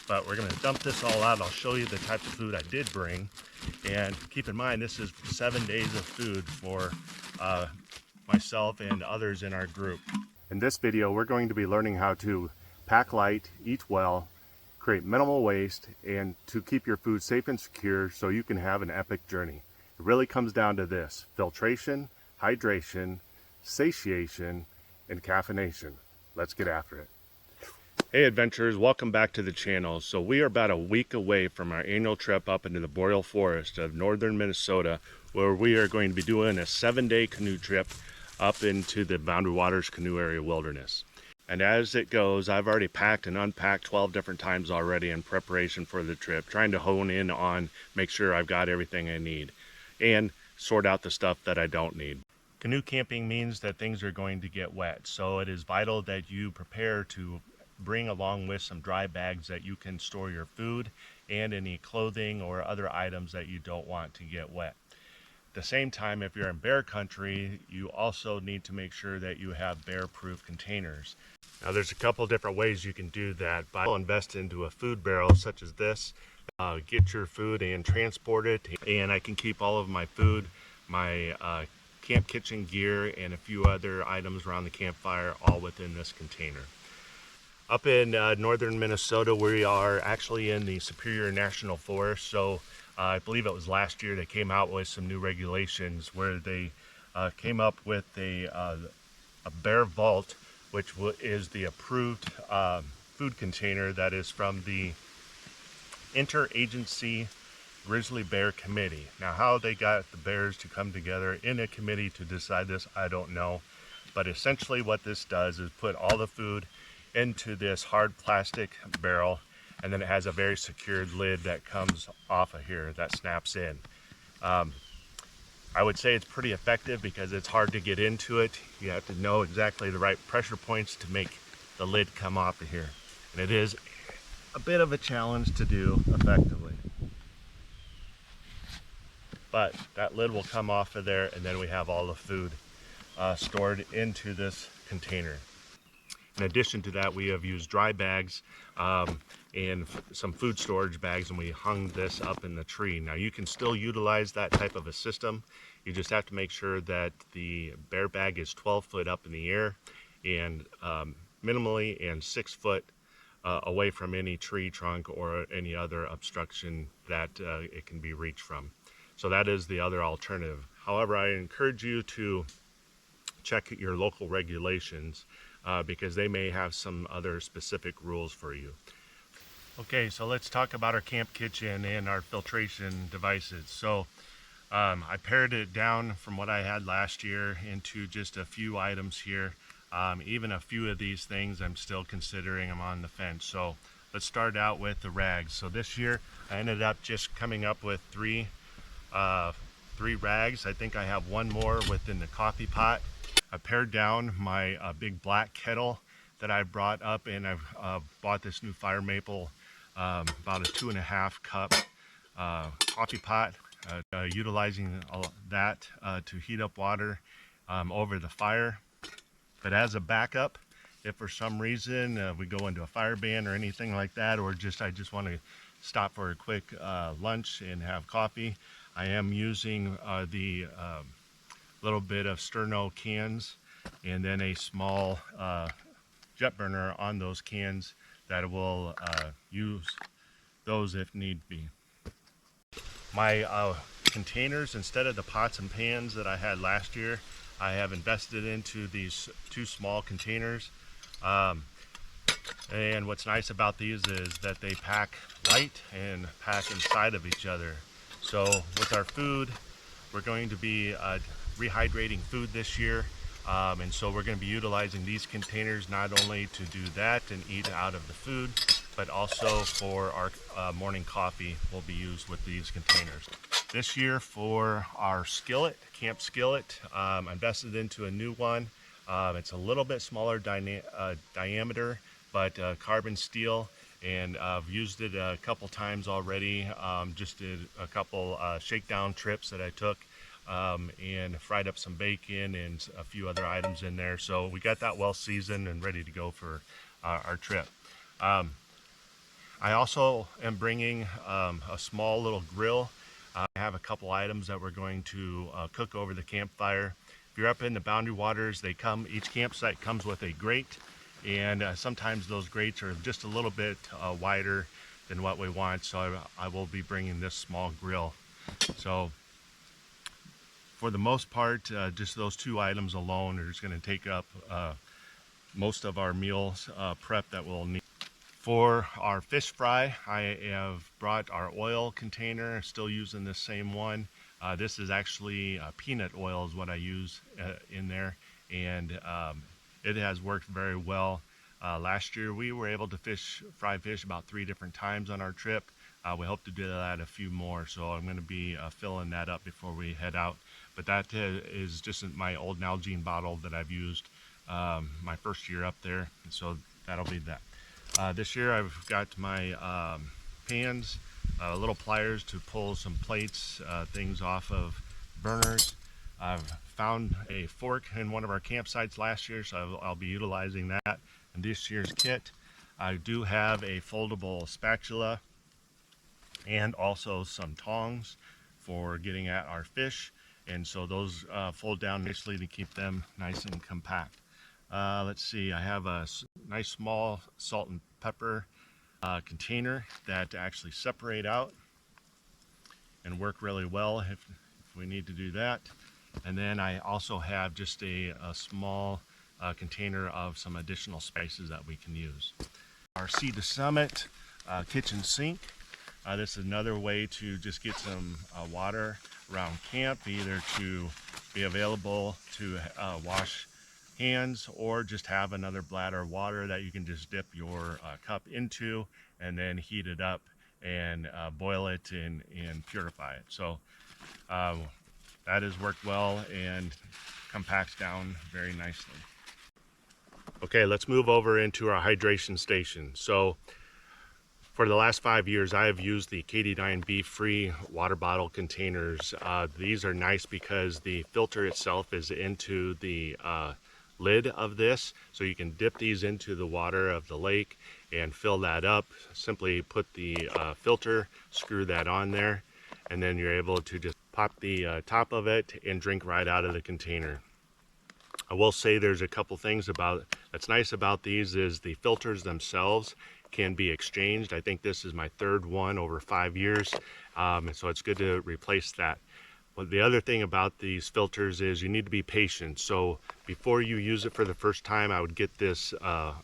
But we're going to dump this all out. I'll show you the type of food I did bring. And keep in mind, this is 7 days of food for myself and others in our group. In this video, we're going to be learning how to pack light, eat well, create minimal waste, and to keep your food safe and secure so you can have an epic journey. It really comes down to this: filtration, hydration, satiation, and caffeination. Let's get after it. Hey adventurers, welcome back to the channel. So we are about a week away from our annual trip up into the boreal forest of northern Minnesota, where we are going to be doing a 7-day canoe trip up into the Boundary Waters Canoe Area Wilderness. And as it goes, I've already packed and unpacked 12 different times already in preparation for the trip, trying to hone in on make sure I've got everything I need and sort out the stuff that I don't need. Canoe camping means that things are going to get wet, so it is vital that you prepare to bring along with some dry bags that you can store your food and any clothing or other items that you don't want to get wet. At the same time, if you're in bear country, you also need to make sure that you have bear-proof containers. Now there's a couple different ways you can do that. I'll invest into a food barrel such as this, get your food and transport it, and I can keep all of my food, my camp kitchen gear, and a few other items around the campfire all within this container. Up in northern Minnesota, we are actually in the Superior National Forest, so I believe it was last year they came out with some new regulations where they came up with a bear vault, which is the approved food container that is from the Interagency Grizzly Bear Committee. Now, how they got the bears to come together in a committee to decide this, I don't know. But essentially what this does is put all the food into this hard plastic barrel, and then it has a very secured lid that comes off of here that snaps in. I would say it's pretty effective because it's hard to get into it. You have to know exactly the right pressure points to make the lid come off of here. And it is a bit of a challenge to do effectively. But that lid will come off of there, and then we have all the food stored into this container. In addition to that, we have used dry bags and some food storage bags, and we hung this up in the tree. Now you can still utilize that type of a system. You just have to make sure that the bear bag is 12 foot up in the air and minimally and 6 foot away from any tree trunk or any other obstruction that it can be reached from. So that is the other alternative. However, I encourage you to check your local regulations because they may have some other specific rules for you. Okay, so let's talk about our camp kitchen and our filtration devices. So I pared it down from what I had last year into just a few items here. Even a few of these things I'm still considering. I'm on the fence. So let's start out with the rags. So this year I ended up just coming up with three rags. I think I have one more within the coffee pot. I pared down my big black kettle that I brought up, and I've bought this new fire maple, about a 2.5 cup coffee pot, utilizing that to heat up water over the fire. But as a backup, if for some reason we go into a fire ban or anything like that, or I just want to stop for a quick lunch and have coffee, I am using the little bit of sterno cans and then a small jet burner on those cans that will use those if need be. My containers, instead of the pots and pans that I had last year, I have invested into these 2 small containers. And what's nice about these is that they pack light and pack inside of each other. So with our food, we're going to be rehydrating food this year, and so we're going to be utilizing these containers not only to do that and eat out of the food, but also for our morning coffee will be used with these containers. This year for our skillet, camp skillet, I invested into a new one. It's a little bit smaller diameter, but carbon steel, and I've used it a couple times already. Just did a couple shakedown trips that I took and fried up some bacon and a few other items in there. So we got that well seasoned and ready to go for our trip. I also am bringing a small little grill. I have a couple items that we're going to cook over the campfire. If you're up in the Boundary Waters, each campsite comes with a grate, and sometimes those grates are just a little bit wider than what we want, so I will be bringing this small grill. So for the most part, just those two items alone are just going to take up most of our meals prep that we'll need. For our fish fry, I have brought our oil container, still using this same one. This is actually peanut oil is what I use in there, and it has worked very well. Last year we were able to fry fish about 3 different times on our trip. We hope to do that a few more, so I'm going to be filling that up before we head out. But that is just my old Nalgene bottle that I've used my first year up there, so that'll be that. This year I've got my pans, little pliers to pull some plates, things off of burners. I've found a fork in one of our campsites last year, so I'll be utilizing that in this year's kit. I do have a foldable spatula and also some tongs for getting at our fish, and so those fold down nicely to keep them nice and compact. Let's see, I have a nice small salt and pepper container that actually separate out and work really well if we need to do that. And then I also have just a small container of some additional spices that we can use. Our Sea to Summit kitchen sink. This is another way to just get some water around camp, either to be available to wash hands or just have another bladder of water that you can just dip your cup into and then heat it up and boil it and purify it. So that has worked well and compacts down very nicely. Okay, let's move over into our hydration station. So for the last 5 years, I have used the K89 Be-Free water bottle containers. These are nice because the filter itself is into the lid of this, so you can dip these into the water of the lake and fill that up. Simply put the filter, screw that on there, and then you're able to just pop the top of it and drink right out of the container. I will say there's a couple things that's nice about these is the filters themselves can be exchanged. I think this is my 3rd one over 5 years, so it's good to replace that. But the other thing about these filters is you need to be patient. So before you use it for the first time, I would get this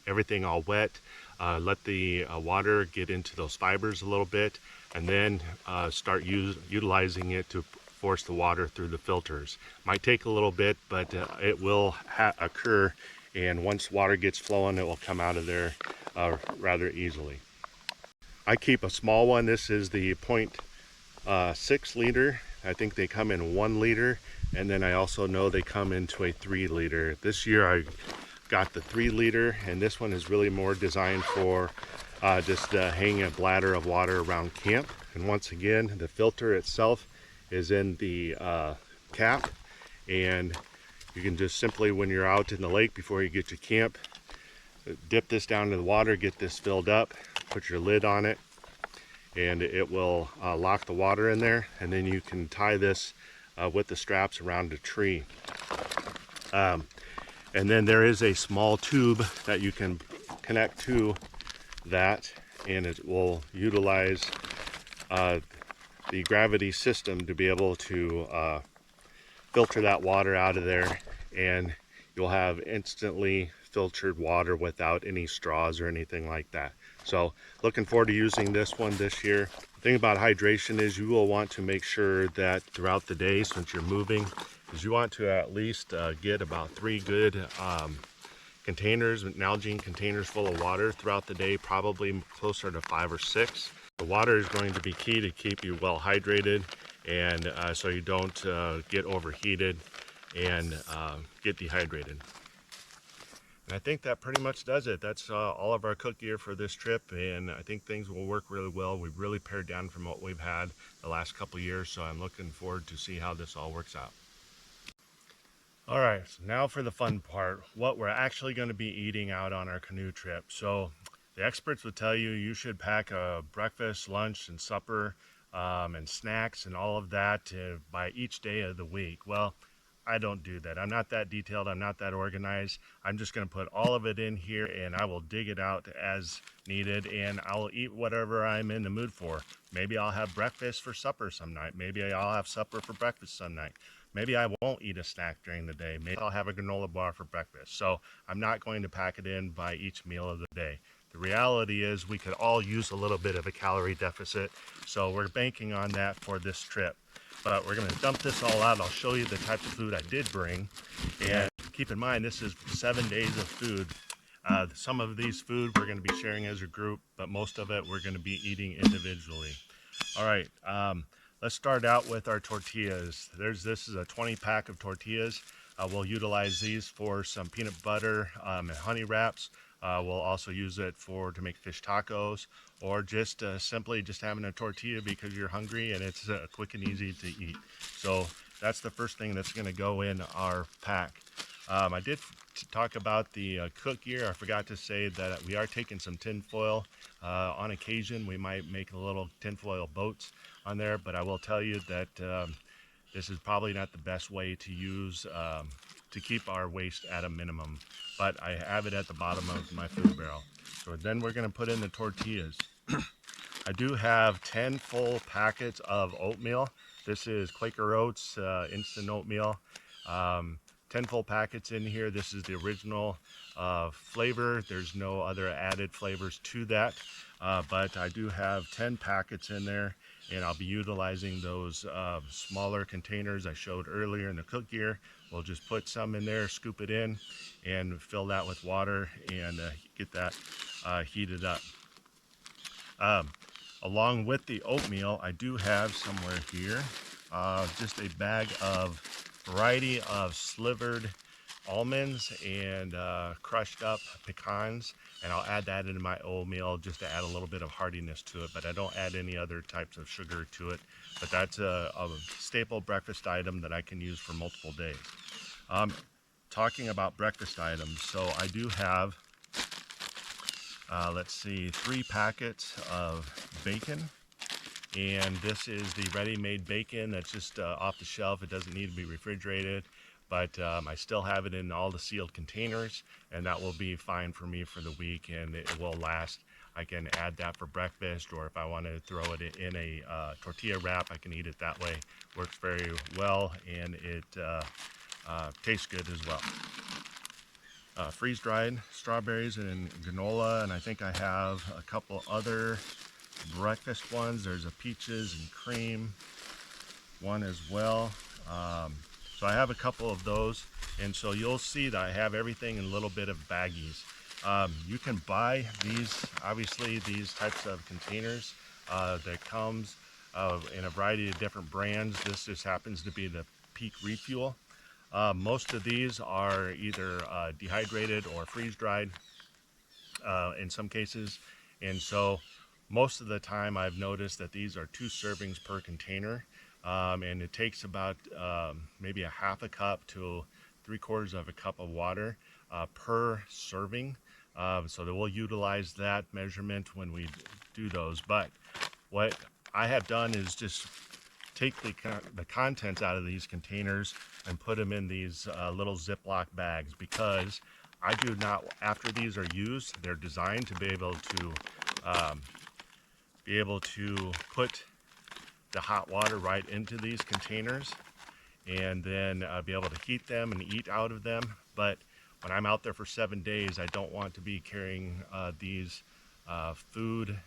everything all wet, let the water get into those fibers a little bit, and then start utilizing it to force the water through the filters. Might take a little bit, but it will occur, and once water gets flowing, it will come out of there rather easily. I keep a small one. This is the 0.6 liter. I think they come in 1 liter, and then I also know they come into a 3 liter. This year I got the 3 liter, and this one is really more designed for just hanging a bladder of water around camp. And once again, the filter itself is in the cap, and you can just simply, when you're out in the lake before you get to camp, dip this down to the water, get this filled up, put your lid on it, and it will lock the water in there, and then you can tie this with the straps around a tree. And then there is a small tube that you can connect to that, and it will utilize the gravity system to be able to filter that water out of there, and you'll have instantly filtered water without any straws or anything like that. So looking forward to using this one this year. The thing about hydration is you will want to make sure that throughout the day, since you're moving, is you want to at least get about 3 good containers, Nalgene containers full of water throughout the day, probably closer to 5 or 6. The water is going to be key to keep you well hydrated, and so you don't get overheated and get dehydrated. And I think that pretty much does it. That's all of our cook gear for this trip, and I think things will work really well. We've really pared down from what we've had the last couple years, so I'm looking forward to see how this all works out. All right, so now for the fun part, what we're actually going to be eating out on our canoe trip. So The experts would tell you you should pack a breakfast, lunch, and supper and snacks and all of that by each day of the week. Well, I don't do that. I'm not that detailed. I'm not that organized. I'm just going to put all of it in here and I will dig it out as needed and I'll eat whatever I'm in the mood for. Maybe I'll have breakfast for supper some night. Maybe I'll have supper for breakfast some night. Maybe I won't eat a snack during the day. Maybe I'll have a granola bar for breakfast. So I'm not going to pack it in by each meal of the day. The reality is we could all use a little bit of a calorie deficit. So we're banking on that for this trip. But we're going to dump this all out. I'll show you the type of food I did bring. And keep in mind, this is 7 days of food. Some of these food we're going to be sharing as a group, but most of it we're going to be eating individually. All right, let's start out with our tortillas. This is a 20 pack of tortillas. We'll utilize these for some peanut butter and honey wraps. We'll also use it to make fish tacos, or just simply just having a tortilla because you're hungry and it's quick and easy to eat. So that's the first thing that's going to go in our pack. I did talk about the cook gear. I forgot to say that we are taking some tin foil. On occasion, we might make a little tin foil boats on there, but I will tell you that this is probably not the best way to use to keep our waste at a minimum, but I have it at the bottom of my food barrel. So then we're going to put in the tortillas. I do have 10 full packets of oatmeal. This is Quaker Oats instant oatmeal. 10 full packets in here. This is the original flavor. There's no other added flavors to that, but I do have 10 packets in there, and I'll be utilizing those smaller containers I showed earlier in the cook gear. We'll just put some in there, scoop it in, and fill that with water and get that heated up. Along with the oatmeal, I do have somewhere here just a bag of variety of slivered almonds and crushed up pecans, and I'll add that into my oatmeal just to add a little bit of hardiness to it, but I don't add any other types of sugar to it. But that's a staple breakfast item that I can use for multiple days. Talking about breakfast items, so I do have let's see, 3 packets of bacon. And this is the ready-made bacon that's just off the shelf. It doesn't need to be refrigerated, but I still have it in all the sealed containers, and that will be fine for me for the week, and it will last. I can add that for breakfast, or if I want to throw it in a tortilla wrap, I can eat it that way. Works very well, and it tastes good as well. Freeze-dried strawberries and granola, and I think I have a couple other breakfast ones. There's a peaches and cream one as well. So I have a couple of those, and so you'll see that I have everything in a little bit of baggies. You can buy these, obviously, these types of containers that comes in a variety of different brands. This just happens to be the Peak Refuel. Most of these are either dehydrated or freeze-dried in some cases, and so most of the time I've noticed that these are 2 servings per container, and it takes about maybe a half a cup to 3/4 of a cup of water per serving. So that we'll utilize that measurement when we do those. But what I have done is just take the contents out of these containers and put them in these little Ziploc bags, because I do not, after these are used, they're designed to be able to put the hot water right into these containers, and then be able to heat them and eat out of them. But when I'm out there for 7 days, I don't want to be carrying these food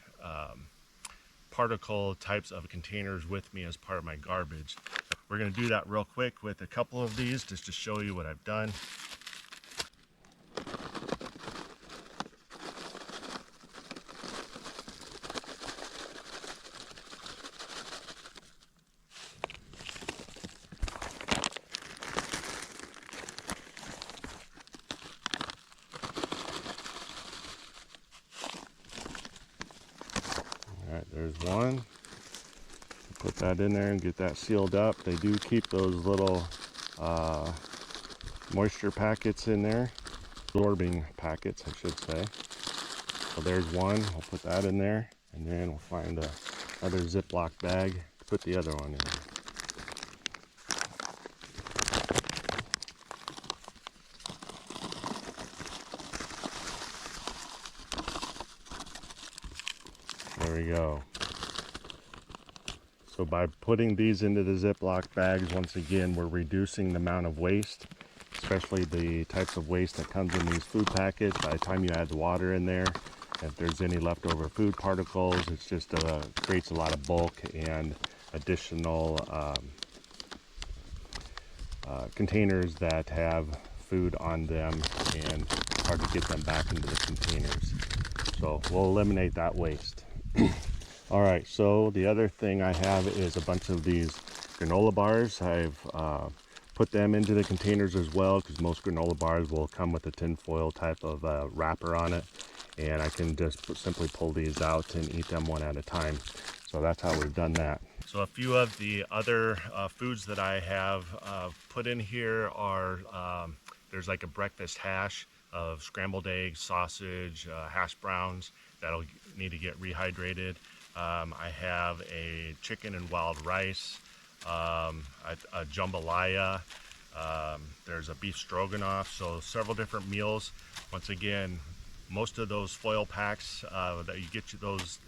particle types of containers with me as part of my garbage. We're going to do that real quick with a couple of these just to show you what I've done. Alright, there's one. Put that in there and get that sealed up. They do keep those little moisture packets in there, absorbing packets, I should say. So there's one, I'll put that in there, and then we'll find another Ziploc bag to put the other one in. There we go. So by putting these into the Ziploc bags, once again, we're reducing the amount of waste, especially the types of waste that comes in these food packets. By the time you add the water in there, if there's any leftover food particles, it's just creates a lot of bulk and additional containers that have food on them, and it's hard to get them back into the containers. So we'll eliminate that waste. All right, so the other thing I have is a bunch of these granola bars. I've put them into the containers as well, because most granola bars will come with a tinfoil type of wrapper on it, and I can just simply pull these out and eat them one at a time. So that's how we've done that. So a few of the other foods that I have put in here are, there's like a breakfast hash of scrambled eggs, sausage, hash browns that'll need to get rehydrated. I have a chicken and wild rice, a jambalaya, there's a beef stroganoff, so several different meals. Once again, most of those foil packs that you get those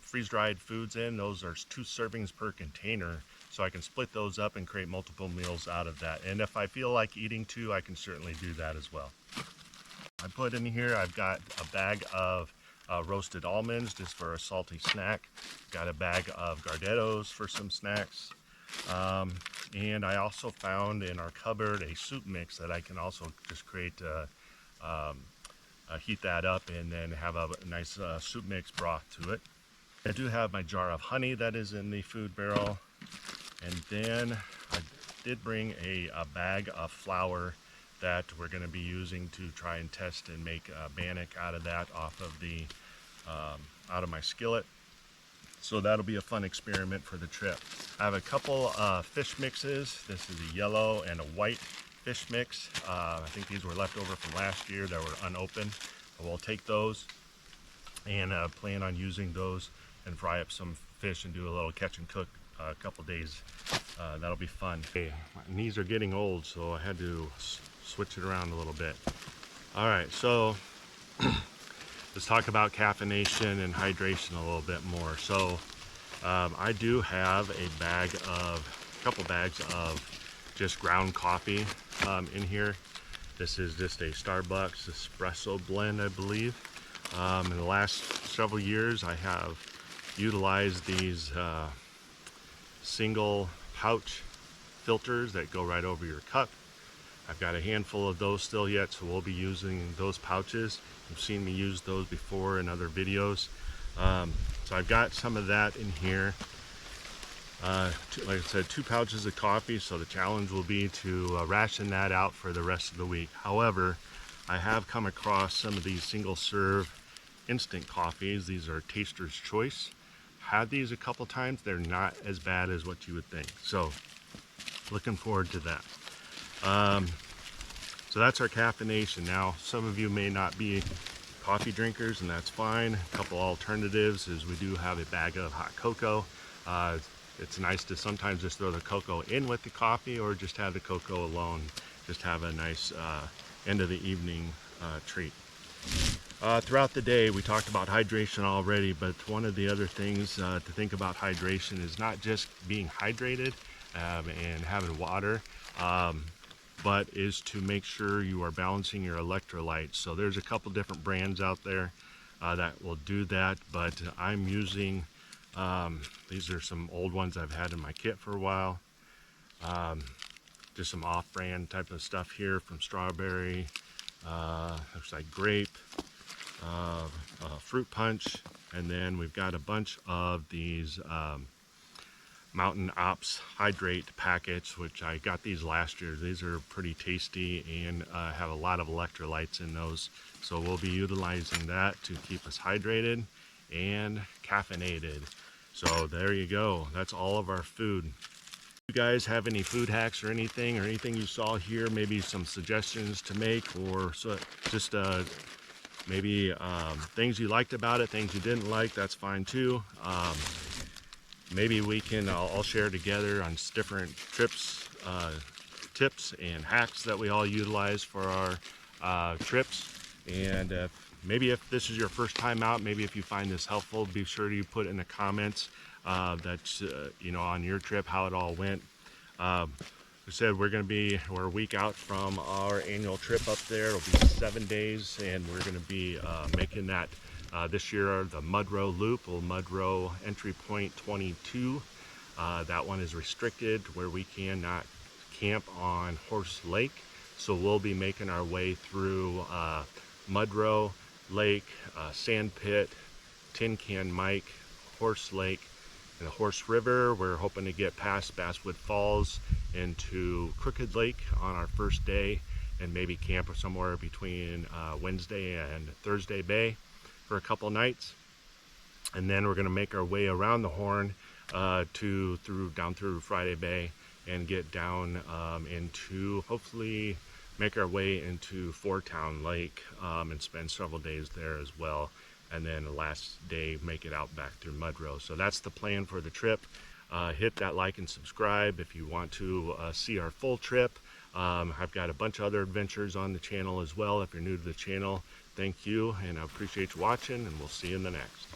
freeze-dried foods in, those are 2 servings per container, so I can split those up and create multiple meals out of that. And if I feel like eating 2, I can certainly do that as well. I put in here, I've got a bag of roasted almonds just for a salty snack. Got a bag of Gardettos for some snacks. And I also found in our cupboard a soup mix that I can also just create, heat that up and then have a nice soup mix broth to it. I do have my jar of honey that is in the food barrel. And then I did bring a bag of flour that we're going to be using to try and test and make bannock out of that off of the out of my skillet. So that'll be a fun experiment for the trip. I have a couple fish mixes. This is a yellow and a white fish mix. I think these were left over from last year that were unopened. But we'll take those and plan on using those and fry up some fish and do a little catch and cook a couple days. That'll be fun. Okay, my knees are getting old, so I had to switch it around a little bit. All right, so let's talk about caffeination and hydration a little bit more. So I do have a couple bags of just ground coffee in here. This is just a Starbucks espresso blend, I believe. In the last several years, I have utilized these single pouch filters that go right over your cup. I've got a handful of those still yet, so we'll be using those pouches. You've seen me use those before in other videos. So I've got some of that in here. Like I said, 2 pouches of coffee, so the challenge will be to ration that out for the rest of the week. However, I have come across some of these single serve instant coffees. These are Taster's Choice. Had these a couple times. They're not as bad as what you would think. So looking forward to that. So that's our caffeination. Now, some of you may not be coffee drinkers, and that's fine. A couple alternatives is we do have a bag of hot cocoa. It's nice to sometimes just throw the cocoa in with the coffee, or just have the cocoa alone. Just have a nice end of the evening treat. Throughout the day, we talked about hydration already, but one of the other things to think about hydration is not just being hydrated and having water, but is to make sure you are balancing your electrolytes. So there's a couple different brands out there that will do that, but I'm using, these are some old ones I've had in my kit for a while. Just some off-brand type of stuff here from Strawberry, looks like grape, fruit punch, and then we've got a bunch of these Mountain Ops Hydrate packets, which I got these last year. These are pretty tasty and have a lot of electrolytes in those. So we'll be utilizing that to keep us hydrated and caffeinated. So there you go. That's all of our food. If you guys have any food hacks or anything you saw here, maybe some suggestions to make, or so just maybe things you liked about it, things you didn't like, that's fine too. Maybe we can all share together on different trips, tips and hacks that we all utilize for our trips. And maybe if this is your first time out, maybe if you find this helpful, be sure to put in the comments that's you know, on your trip, how it all went. We said we're a week out from our annual trip up there. It'll be 7 days, and we're going to be making that this year the Mudrow Loop, or Mudrow Entry Point 22. That one is restricted, where we cannot camp on Horse Lake. So we'll be making our way through Mudrow Lake, Sand Pit, Tin Can Mike, Horse Lake, and the Horse River. We're hoping to get past Basswood Falls into Crooked Lake on our first day, and maybe camp somewhere between Wednesday and Thursday Bay for a couple nights. And then we're going to make our way around the Horn down through Friday Bay, and get down into, hopefully make our way into Four Town Lake and spend several days there as well. And then the last day make it out back through Mudrow. So that's the plan for the trip. Hit that like and subscribe if you want to see our full trip. I've got a bunch of other adventures on the channel as well. If you're new to the channel, thank you, and I appreciate you watching, and we'll see you in the next.